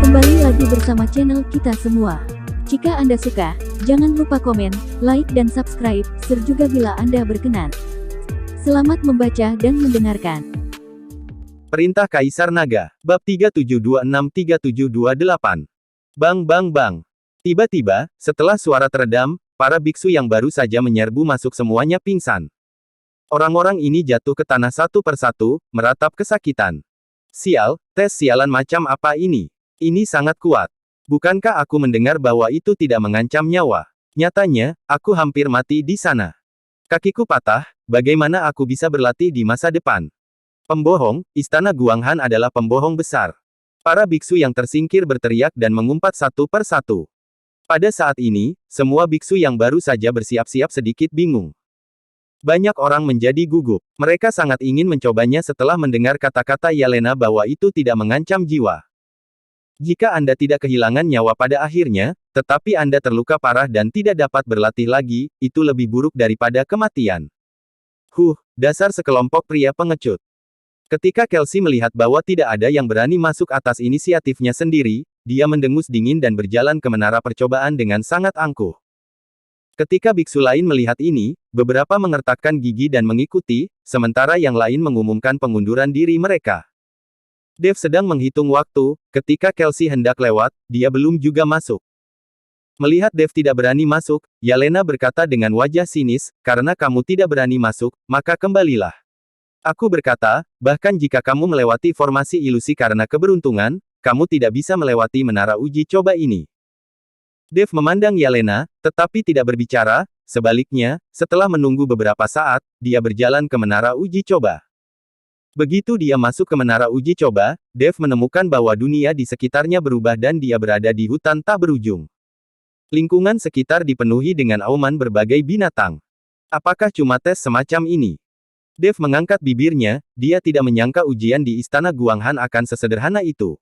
Kembali lagi bersama channel kita semua. Jika Anda suka, jangan lupa komen, like dan subscribe, share juga bila Anda berkenan. Selamat membaca dan mendengarkan. Perintah Kaisar Naga, bab 3726-3728. Bang bang bang. Tiba-tiba, setelah suara teredam, para biksu yang baru saja menyerbu masuk semuanya pingsan. Orang-orang ini jatuh ke tanah satu persatu, meratap kesakitan. Sial, tes sialan macam apa ini? Ini sangat kuat. Bukankah aku mendengar bahwa itu tidak mengancam nyawa? Nyatanya, aku hampir mati di sana. Kakiku patah, bagaimana aku bisa berlatih di masa depan? Pembohong, Istana Guanghan adalah pembohong besar. Para biksu yang tersingkir berteriak dan mengumpat satu per satu. Pada saat ini, semua biksu yang baru saja bersiap-siap sedikit bingung. Banyak orang menjadi gugup. Mereka sangat ingin mencobanya setelah mendengar kata-kata Yelena bahwa itu tidak mengancam jiwa. Jika Anda tidak kehilangan nyawa pada akhirnya, tetapi Anda terluka parah dan tidak dapat berlatih lagi, itu lebih buruk daripada kematian. Dasar sekelompok pria pengecut. Ketika Kelsey melihat bahwa tidak ada yang berani masuk atas inisiatifnya sendiri, dia mendengus dingin dan berjalan ke menara percobaan dengan sangat angkuh. Ketika biksu lain melihat ini, beberapa mengertakkan gigi dan mengikuti, sementara yang lain mengumumkan pengunduran diri mereka. Dev sedang menghitung waktu, ketika Kelsey hendak lewat, dia belum juga masuk. Melihat Dev tidak berani masuk, Yelena berkata dengan wajah sinis, karena kamu tidak berani masuk, maka kembalilah. Aku berkata, bahkan jika kamu melewati formasi ilusi karena keberuntungan, kamu tidak bisa melewati menara uji coba ini. Dev memandang Yelena, tetapi tidak berbicara, sebaliknya, setelah menunggu beberapa saat, dia berjalan ke menara uji coba. Begitu dia masuk ke menara uji coba, Dev menemukan bahwa dunia di sekitarnya berubah dan dia berada di hutan tak berujung. Lingkungan sekitar dipenuhi dengan auman berbagai binatang. Apakah cuma tes semacam ini? Dev mengangkat bibirnya, dia tidak menyangka ujian di Istana Guanghan akan sesederhana itu.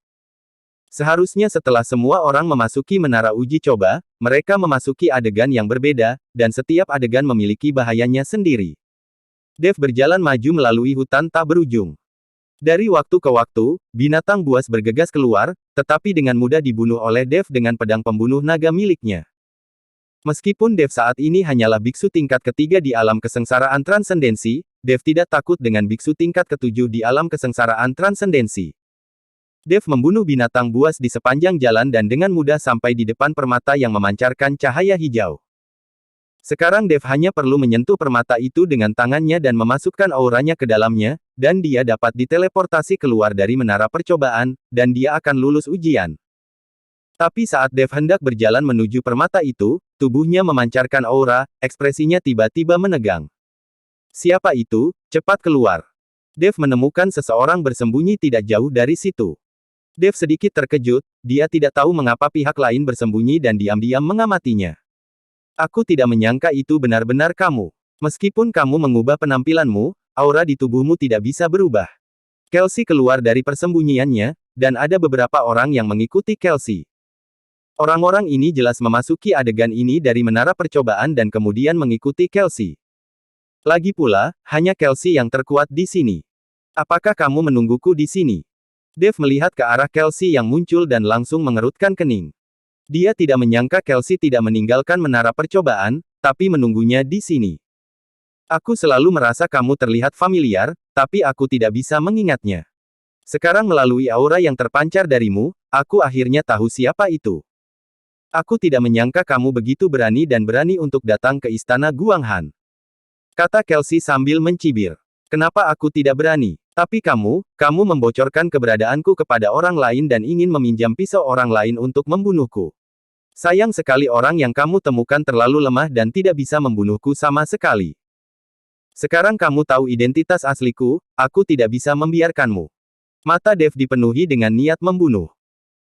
Seharusnya setelah semua orang memasuki menara uji coba, mereka memasuki adegan yang berbeda, dan setiap adegan memiliki bahayanya sendiri. Dev berjalan maju melalui hutan tak berujung. Dari waktu ke waktu, binatang buas bergegas keluar, tetapi dengan mudah dibunuh oleh Dev dengan pedang pembunuh naga miliknya. Meskipun Dev saat ini hanyalah biksu tingkat ketiga di alam kesengsaraan transendensi, Dev tidak takut dengan biksu tingkat ketujuh di alam kesengsaraan transendensi. Dev membunuh binatang buas di sepanjang jalan dan dengan mudah sampai di depan permata yang memancarkan cahaya hijau. Sekarang Dev hanya perlu menyentuh permata itu dengan tangannya dan memasukkan auranya ke dalamnya, dan dia dapat diteleportasi keluar dari menara percobaan, dan dia akan lulus ujian. Tapi saat Dev hendak berjalan menuju permata itu, tubuhnya memancarkan aura, ekspresinya tiba-tiba menegang. Siapa itu? Cepat keluar. Dev menemukan seseorang bersembunyi tidak jauh dari situ. Dev sedikit terkejut, dia tidak tahu mengapa pihak lain bersembunyi dan diam-diam mengamatinya. Aku tidak menyangka itu benar-benar kamu. Meskipun kamu mengubah penampilanmu, aura di tubuhmu tidak bisa berubah. Kelsey keluar dari persembunyiannya, dan ada beberapa orang yang mengikuti Kelsey. Orang-orang ini jelas memasuki adegan ini dari menara percobaan dan kemudian mengikuti Kelsey. Lagi pula, hanya Kelsey yang terkuat di sini. Apakah kamu menungguku di sini? Dev melihat ke arah Kelsey yang muncul dan langsung mengerutkan kening. Dia tidak menyangka Kelsey tidak meninggalkan menara percobaan, tapi menunggunya di sini. Aku selalu merasa kamu terlihat familiar, tapi aku tidak bisa mengingatnya. Sekarang melalui aura yang terpancar darimu, aku akhirnya tahu siapa itu. Aku tidak menyangka kamu begitu berani dan berani untuk datang ke Istana Guanghan. Kata Kelsey sambil mencibir. Kenapa aku tidak berani? Tapi kamu membocorkan keberadaanku kepada orang lain dan ingin meminjam pisau orang lain untuk membunuhku. Sayang sekali orang yang kamu temukan terlalu lemah dan tidak bisa membunuhku sama sekali. Sekarang kamu tahu identitas asliku, aku tidak bisa membiarkanmu. Mata Dev dipenuhi dengan niat membunuh.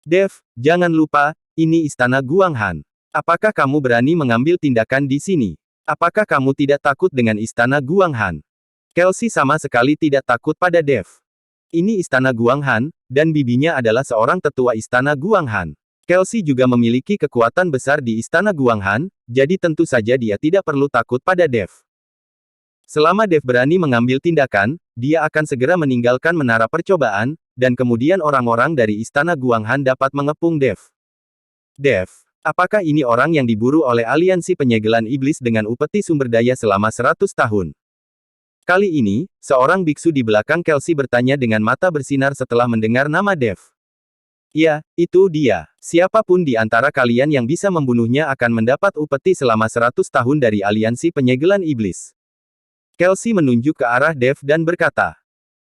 Dev, jangan lupa, ini Istana Guanghan. Apakah kamu berani mengambil tindakan di sini? Apakah kamu tidak takut dengan Istana Guanghan? Kelsey sama sekali tidak takut pada Dev. Ini Istana Guanghan, dan bibinya adalah seorang tetua Istana Guanghan. Kelsey juga memiliki kekuatan besar di Istana Guanghan, jadi tentu saja dia tidak perlu takut pada Dev. Selama Dev berani mengambil tindakan, dia akan segera meninggalkan menara percobaan, dan kemudian orang-orang dari Istana Guanghan dapat mengepung Dev. Dev, apakah ini orang yang diburu oleh aliansi penyegelan iblis dengan upeti sumber daya selama 100 tahun? Kali ini, seorang biksu di belakang Kelsey bertanya dengan mata bersinar setelah mendengar nama Dev. Ya, itu dia. Siapapun di antara kalian yang bisa membunuhnya akan mendapat upeti selama 100 tahun dari aliansi penyegelan iblis. Kelsey menunjuk ke arah Dev dan berkata.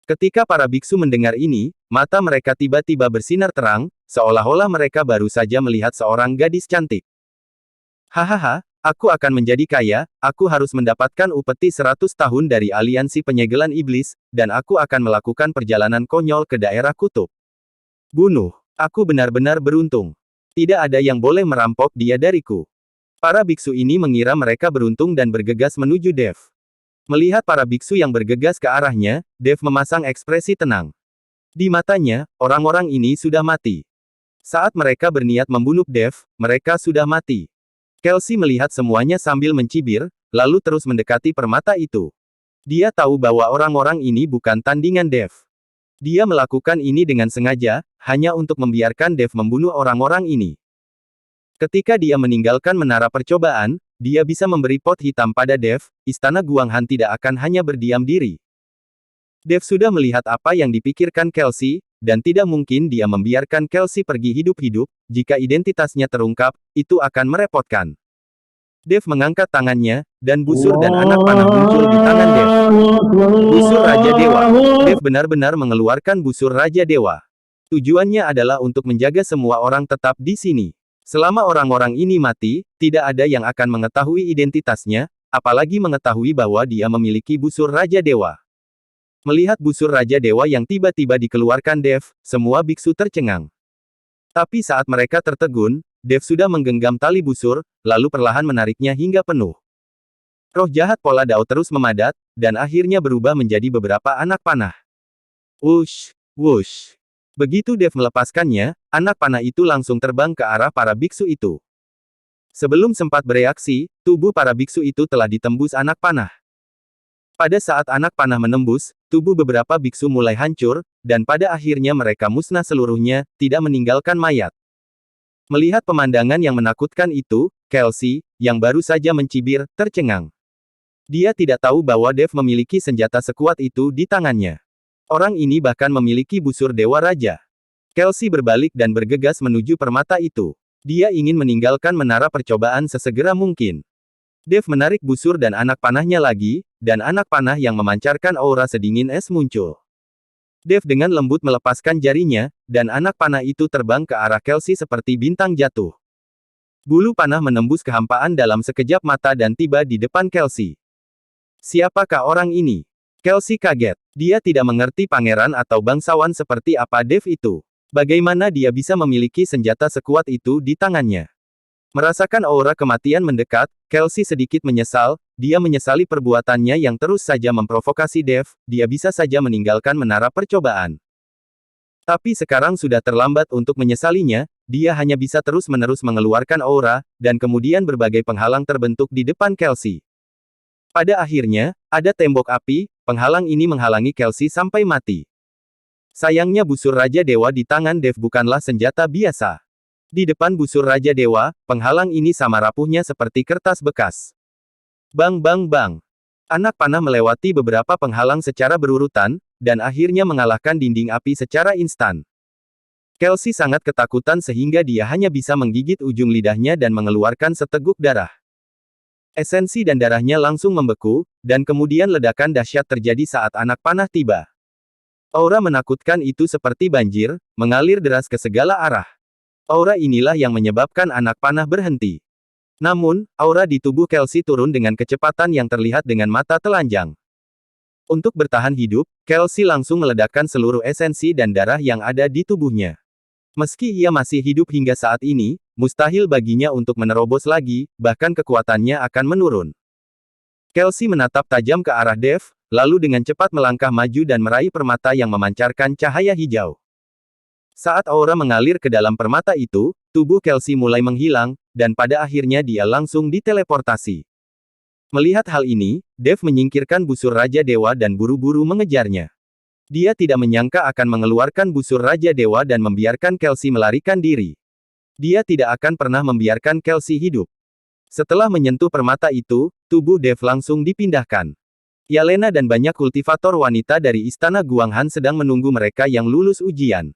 Ketika para biksu mendengar ini, mata mereka tiba-tiba bersinar terang, seolah-olah mereka baru saja melihat seorang gadis cantik. Hahaha, aku akan menjadi kaya, aku harus mendapatkan upeti 100 tahun dari aliansi penyegelan iblis, dan aku akan melakukan perjalanan konyol ke daerah kutub. Bunuh. Aku benar-benar beruntung. Tidak ada yang boleh merampok dia dariku. Para biksu ini mengira mereka beruntung dan bergegas menuju Dev. Melihat para biksu yang bergegas ke arahnya, Dev memasang ekspresi tenang. Di matanya, orang-orang ini sudah mati. Saat mereka berniat membunuh Dev, mereka sudah mati. Kelsey melihat semuanya sambil mencibir, lalu terus mendekati permata itu. Dia tahu bahwa orang-orang ini bukan tandingan Dev. Dia melakukan ini dengan sengaja, hanya untuk membiarkan Dev membunuh orang-orang ini. Ketika dia meninggalkan menara percobaan, dia bisa memberi pot hitam pada Dev, Istana Guanghan tidak akan hanya berdiam diri. Dev sudah melihat apa yang dipikirkan Kelsey, dan tidak mungkin dia membiarkan Kelsey pergi hidup-hidup, jika identitasnya terungkap, itu akan merepotkan. Dev mengangkat tangannya, dan busur dan anak panah muncul di tangan Dev. Busur Raja Dewa. Dev benar-benar mengeluarkan busur Raja Dewa. Tujuannya adalah untuk menjaga semua orang tetap di sini. Selama orang-orang ini mati, tidak ada yang akan mengetahui identitasnya, apalagi mengetahui bahwa dia memiliki busur Raja Dewa. Melihat busur Raja Dewa yang tiba-tiba dikeluarkan Dev, semua biksu tercengang. Tapi saat mereka tertegun, Dev sudah menggenggam tali busur, lalu perlahan menariknya hingga penuh. Roh jahat Pola Dao terus memadat, dan akhirnya berubah menjadi beberapa anak panah. Wush, wush. Begitu Dev melepaskannya, anak panah itu langsung terbang ke arah para biksu itu. Sebelum sempat bereaksi, tubuh para biksu itu telah ditembus anak panah. Pada saat anak panah menembus, tubuh beberapa biksu mulai hancur, dan pada akhirnya mereka musnah seluruhnya, tidak meninggalkan mayat. Melihat pemandangan yang menakutkan itu, Kelsey, yang baru saja mencibir, tercengang. Dia tidak tahu bahwa Dev memiliki senjata sekuat itu di tangannya. Orang ini bahkan memiliki busur Dewa Raja. Kelsey berbalik dan bergegas menuju permata itu. Dia ingin meninggalkan menara percobaan sesegera mungkin. Dev menarik busur dan anak panahnya lagi, dan anak panah yang memancarkan aura sedingin es muncul. Dev dengan lembut melepaskan jarinya, dan anak panah itu terbang ke arah Kelsey seperti bintang jatuh. Bulu panah menembus kehampaan dalam sekejap mata dan tiba di depan Kelsey. Siapakah orang ini? Kelsey kaget. Dia tidak mengerti pangeran atau bangsawan seperti apa Dev itu. Bagaimana dia bisa memiliki senjata sekuat itu di tangannya? Merasakan aura kematian mendekat, Kelsey sedikit menyesal, dia menyesali perbuatannya yang terus saja memprovokasi Dev, dia bisa saja meninggalkan menara percobaan. Tapi sekarang sudah terlambat untuk menyesalinya, dia hanya bisa terus-menerus mengeluarkan aura, dan kemudian berbagai penghalang terbentuk di depan Kelsey. Pada akhirnya, ada tembok api, penghalang ini menghalangi Kelsey sampai mati. Sayangnya busur Raja Dewa di tangan Dev bukanlah senjata biasa. Di depan busur Raja Dewa, penghalang ini sama rapuhnya seperti kertas bekas. Bang bang bang. Anak panah melewati beberapa penghalang secara berurutan, dan akhirnya mengalahkan dinding api secara instan. Kelsey sangat ketakutan sehingga dia hanya bisa menggigit ujung lidahnya dan mengeluarkan seteguk darah. Esensi dan darahnya langsung membeku, dan kemudian ledakan dahsyat terjadi saat anak panah tiba. Aura menakutkan itu seperti banjir, mengalir deras ke segala arah. Aura inilah yang menyebabkan anak panah berhenti. Namun, aura di tubuh Kelsey turun dengan kecepatan yang terlihat dengan mata telanjang. Untuk bertahan hidup, Kelsey langsung meledakkan seluruh esensi dan darah yang ada di tubuhnya. Meski ia masih hidup hingga saat ini, mustahil baginya untuk menerobos lagi, bahkan kekuatannya akan menurun. Kelsey menatap tajam ke arah Dev, lalu dengan cepat melangkah maju dan meraih permata yang memancarkan cahaya hijau. Saat aura mengalir ke dalam permata itu, tubuh Kelsey mulai menghilang, dan pada akhirnya dia langsung diteleportasi. Melihat hal ini, Dev menyingkirkan busur Raja Dewa dan buru-buru mengejarnya. Dia tidak menyangka akan mengeluarkan busur Raja Dewa dan membiarkan Kelsey melarikan diri. Dia tidak akan pernah membiarkan Kelsey hidup. Setelah menyentuh permata itu, tubuh Dev langsung dipindahkan. Yelena dan banyak kultivator wanita dari Istana Guanghan sedang menunggu mereka yang lulus ujian.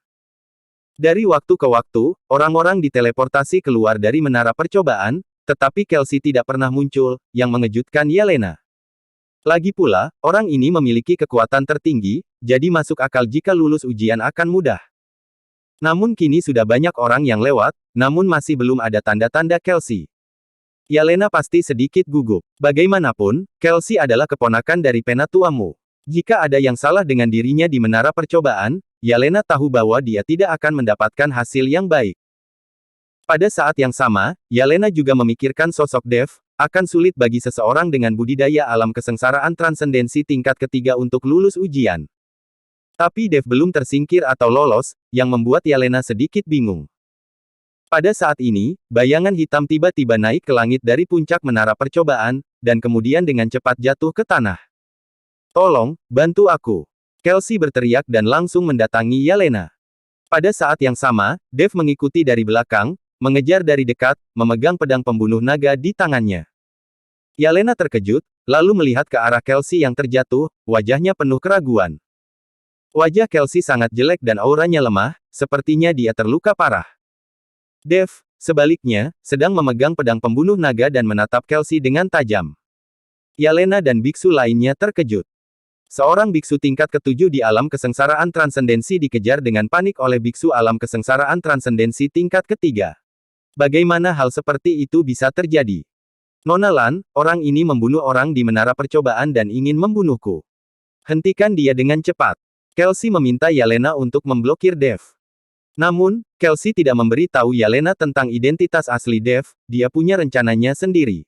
Dari waktu ke waktu, orang-orang diteleportasi keluar dari menara percobaan, tetapi Kelsey tidak pernah muncul, yang mengejutkan Yelena. Lagi pula, orang ini memiliki kekuatan tertinggi, jadi masuk akal jika lulus ujian akan mudah. Namun kini sudah banyak orang yang lewat, namun masih belum ada tanda-tanda Kelsey. Yelena pasti sedikit gugup. Bagaimanapun, Kelsey adalah keponakan dari Penatuamu. Jika ada yang salah dengan dirinya di menara percobaan, Yelena tahu bahwa dia tidak akan mendapatkan hasil yang baik. Pada saat yang sama, Yelena juga memikirkan sosok Dev. Akan sulit bagi seseorang dengan budidaya alam kesengsaraan transendensi tingkat ketiga untuk lulus ujian. Tapi Dev belum tersingkir atau lolos, yang membuat Yelena sedikit bingung. Pada saat ini, bayangan hitam tiba-tiba naik ke langit dari puncak menara percobaan, dan kemudian dengan cepat jatuh ke tanah. "Tolong, bantu aku!" Kelsey berteriak dan langsung mendatangi Yelena. Pada saat yang sama, Dev mengikuti dari belakang, mengejar dari dekat, memegang pedang pembunuh naga di tangannya. Yelena terkejut, lalu melihat ke arah Kelsey yang terjatuh, wajahnya penuh keraguan. Wajah Kelsey sangat jelek dan auranya lemah, sepertinya dia terluka parah. Dev, sebaliknya, sedang memegang pedang pembunuh naga dan menatap Kelsey dengan tajam. Yelena dan biksu lainnya terkejut. Seorang biksu tingkat ketujuh di alam kesengsaraan transendensi dikejar dengan panik oleh biksu alam kesengsaraan transendensi tingkat ketiga. Bagaimana hal seperti itu bisa terjadi? "Nona Lan, orang ini membunuh orang di menara percobaan dan ingin membunuhku. Hentikan dia dengan cepat." Kelsey meminta Yelena untuk memblokir Dev. Namun, Kelsey tidak memberi tahu Yelena tentang identitas asli Dev, dia punya rencananya sendiri.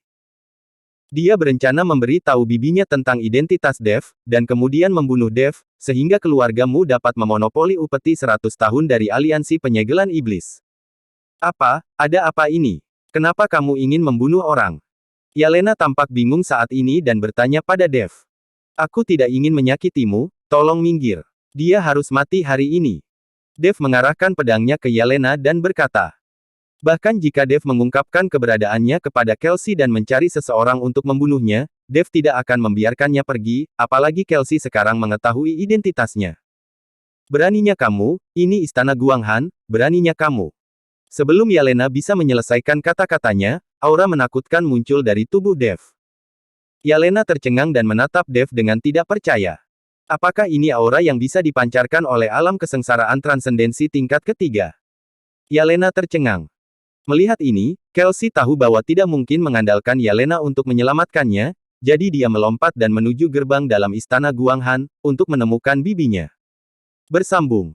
Dia berencana memberi tahu bibinya tentang identitas Dev, dan kemudian membunuh Dev, sehingga keluargamu dapat memonopoli upeti 100 tahun dari aliansi penyegelan iblis. "Apa? Ada apa ini? Kenapa kamu ingin membunuh orang?" Yelena tampak bingung saat ini dan bertanya pada Dev. "Aku tidak ingin menyakitimu, tolong minggir. Dia harus mati hari ini." Dev mengarahkan pedangnya ke Yelena dan berkata. Bahkan jika Dev mengungkapkan keberadaannya kepada Kelsey dan mencari seseorang untuk membunuhnya, Dev tidak akan membiarkannya pergi, apalagi Kelsey sekarang mengetahui identitasnya. "Beraninya kamu, ini Istana Guanghan, beraninya kamu." Sebelum Yelena bisa menyelesaikan kata-katanya, aura menakutkan muncul dari tubuh Dev. Yelena tercengang dan menatap Dev dengan tidak percaya. Apakah ini aura yang bisa dipancarkan oleh alam kesengsaraan transendensi tingkat ketiga? Yelena tercengang. Melihat ini, Kelsey tahu bahwa tidak mungkin mengandalkan Yelena untuk menyelamatkannya, jadi dia melompat dan menuju gerbang dalam Istana Guanghan, untuk menemukan bibinya. Bersambung.